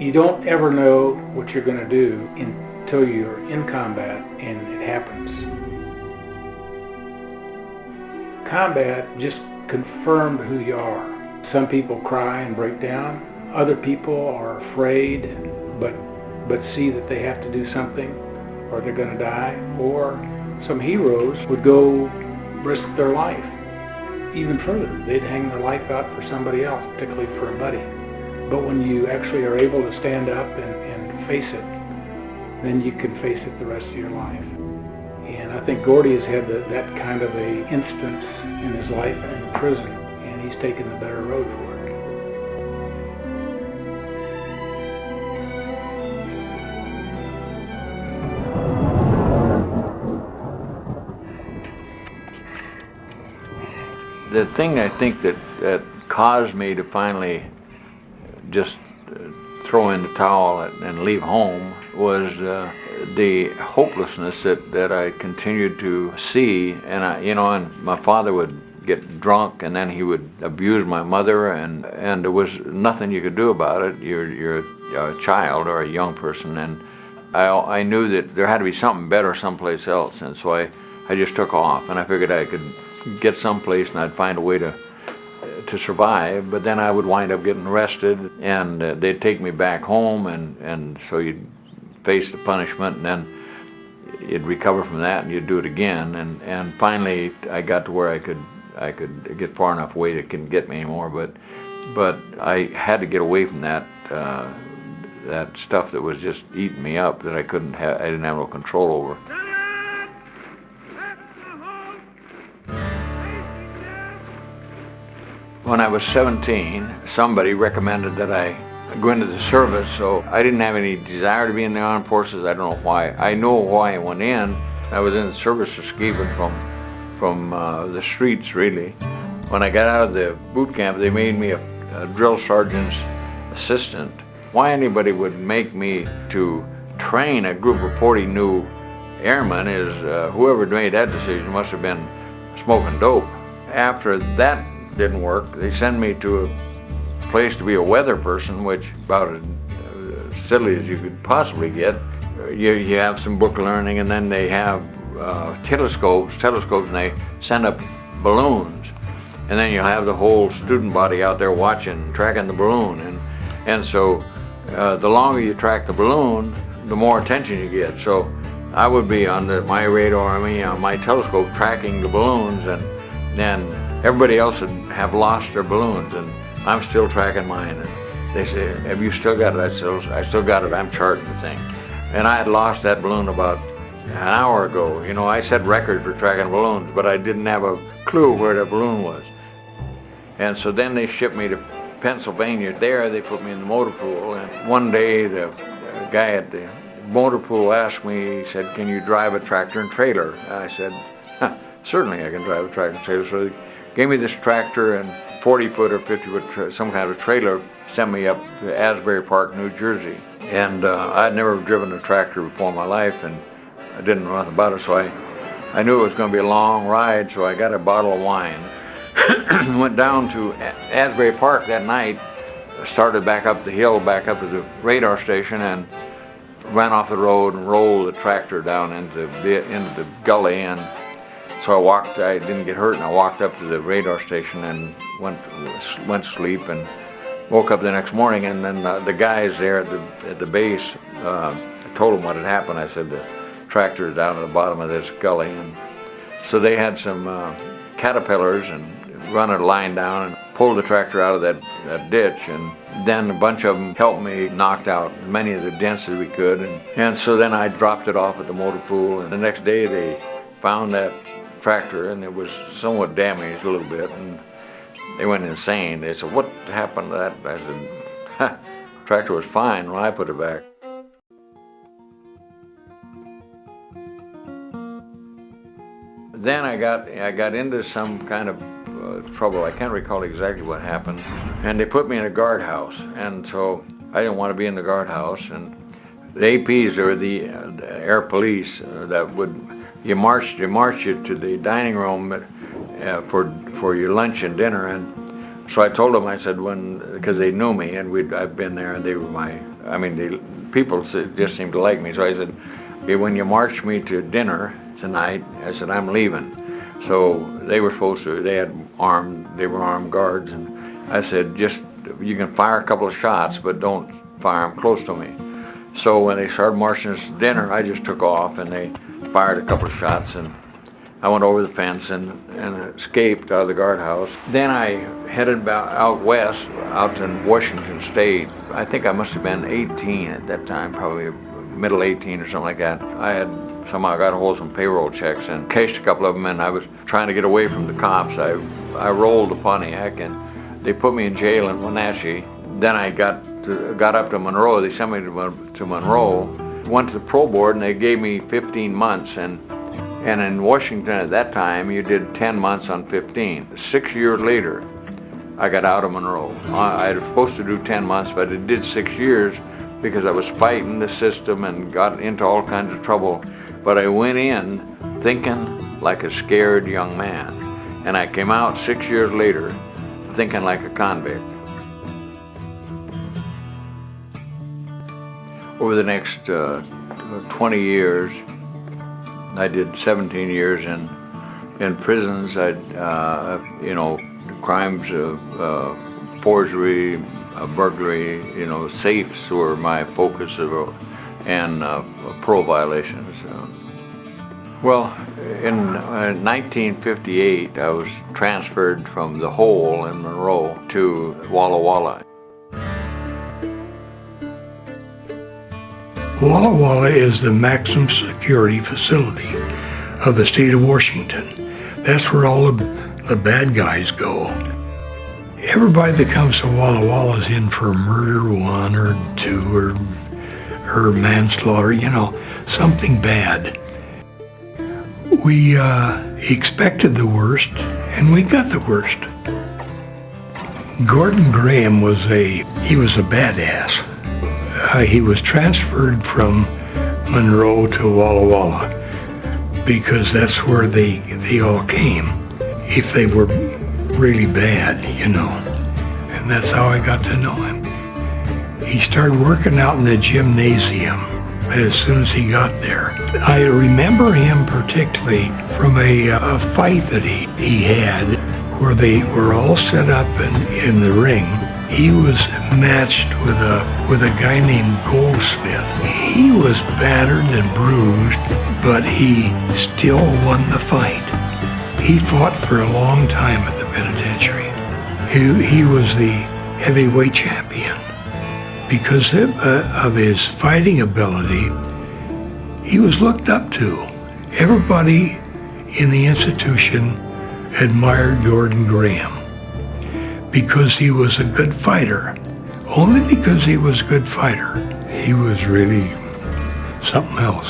You don't ever know what you're going to do until you're in combat and it happens. Combat just confirmed who you are. Some people cry and break down. Other people are afraid, but see that they have to do something or they're going to die. Or some heroes would go risk their life even further. They'd hang their life out for somebody else, particularly for a buddy. But when you actually are able to stand up and face it, then you can face it the rest of your life. And I think Gordy has had that kind of a instance in his life in prison, and he's taken the better road for it. The thing I think that caused me to finally just throw in the towel and leave home was the hopelessness that I continued to see. And and my father would get drunk, and then he would abuse my mother, and there was nothing you could do about it. You're a child or a young person, and I knew that there had to be something better someplace else, and so I just took off, and I figured I could get someplace and I'd find a way to survive. But then I would wind up getting arrested, and they'd take me back home, and so you'd face the punishment, and then you'd recover from that, and you'd do it again, and finally I got to where I could get far enough away that it couldn't get me anymore. But I had to get away from that stuff that was just eating me up, that I didn't have no control over. When I was 17, somebody recommended that I go into the service, so I didn't have any desire to be in the armed forces. I don't know why. I know why I went in. I was in the service escaping from the streets, really. When I got out of the boot camp, they made me a drill sergeant's assistant. Why anybody would make me to train a group of 40 new airmen is whoever made that decision must have been smoking dope. After that didn't work, they sent me to a place to be a weather person, which about as silly as you could possibly get. You have some book learning, and then they have telescopes, and they send up balloons, and then you have the whole student body out there watching, tracking the balloon, and so the longer you track the balloon, the more attention you get. So I would be on my radar, on my telescope, tracking the balloons, and then everybody else would have lost their balloons, and I'm still tracking mine. And they say, "Have you still got it?" I still got it. I'm charting the thing. And I had lost that balloon about an hour ago. I set records for tracking balloons, but I didn't have a clue where the balloon was. And so then they shipped me to Pennsylvania. There they put me in the motor pool, and one day the guy at the motor pool asked me, he said, "Can you drive a tractor and trailer?" I said, "Certainly I can drive a tractor and trailer." So they gave me this tractor and 40-foot or 50-foot, some kind of trailer, sent me up to Asbury Park, New Jersey. And I'd never driven a tractor before in my life, and I didn't know nothing about it, so I knew it was going to be a long ride, so I got a bottle of wine. Went down to Asbury Park that night, started back up the hill, back up to the radar station, and ran off the road and rolled the tractor down into the gully, and so I didn't get hurt, and I walked up to the radar station and went to sleep, and woke up the next morning, and then the guys there at the base, I told them what had happened. I said the tractor is down at the bottom of this gully, and so they had some caterpillars and run a line down and pulled the tractor out of that ditch, and then a bunch of them helped me knock out as many of the dents as we could, and so then I dropped it off at the motor pool, and the next day they found that tractor, and it was somewhat damaged a little bit, and they went insane. They said, "What happened to that?" I said, "Tractor was fine when I put it back." Then I got into some kind of trouble. I can't recall exactly what happened, and they put me in a guardhouse, and so I didn't want to be in the guardhouse. And the APs, or the air police, that would you march you to the dining room for your lunch and dinner, and So I told them, I said, because they knew me and I've been there and they were people just seemed to like me. So I said, okay, when you march me to dinner tonight, I said, I'm leaving. So they were they were armed guards, and I said, you can fire a couple of shots, but don't fire them close to me. So when they started marching us to dinner, I just took off, and they fired a couple of shots, and I went over the fence and escaped out of the guardhouse. Then I headed out west, out in Washington State. I think I must have been 18 at that time, probably middle 18 or something like that. I had somehow got a hold of some payroll checks and cashed a couple of them, and I was trying to get away from the cops. I rolled to Pontiac, and they put me in jail in Wenatchee. Then I got up to Monroe. They sent me to Monroe. Went to the parole board, and they gave me 15 months. And in Washington at that time, you did 10 months on 15. 6 years later, I got out of Monroe. I was supposed to do 10 months, but I did 6 years because I was fighting the system and got into all kinds of trouble. But I went in thinking like a scared young man. And I came out 6 years later thinking like a convict. Over the next 20 years, I did 17 years in prisons. Crimes of forgery, burglary, safes were my focus, and parole violations. Well, in 1958, I was transferred from the hole in Monroe to Walla. Walla is the maximum security facility of the state of Washington. That's where all the bad guys go. Everybody that comes to Walla is in for murder 1 or 2 or manslaughter, something bad. We expected the worst, and we got the worst. Gordon Graham was a badass. He was transferred from Monroe to Walla because that's where they all came, if they were really bad, and that's how I got to know him. He started working out in the gymnasium as soon as he got there. I remember him particularly from a fight that he had where they were all set up in the ring. He was matched with a guy named Goldsmith. He was battered and bruised, but he still won the fight. He fought for a long time at the penitentiary. He was the heavyweight champion. Because of his fighting ability, he was looked up to. Everybody in the institution admired Gordon Graham because he was a good fighter. Only because he was a good fighter. He was really something else.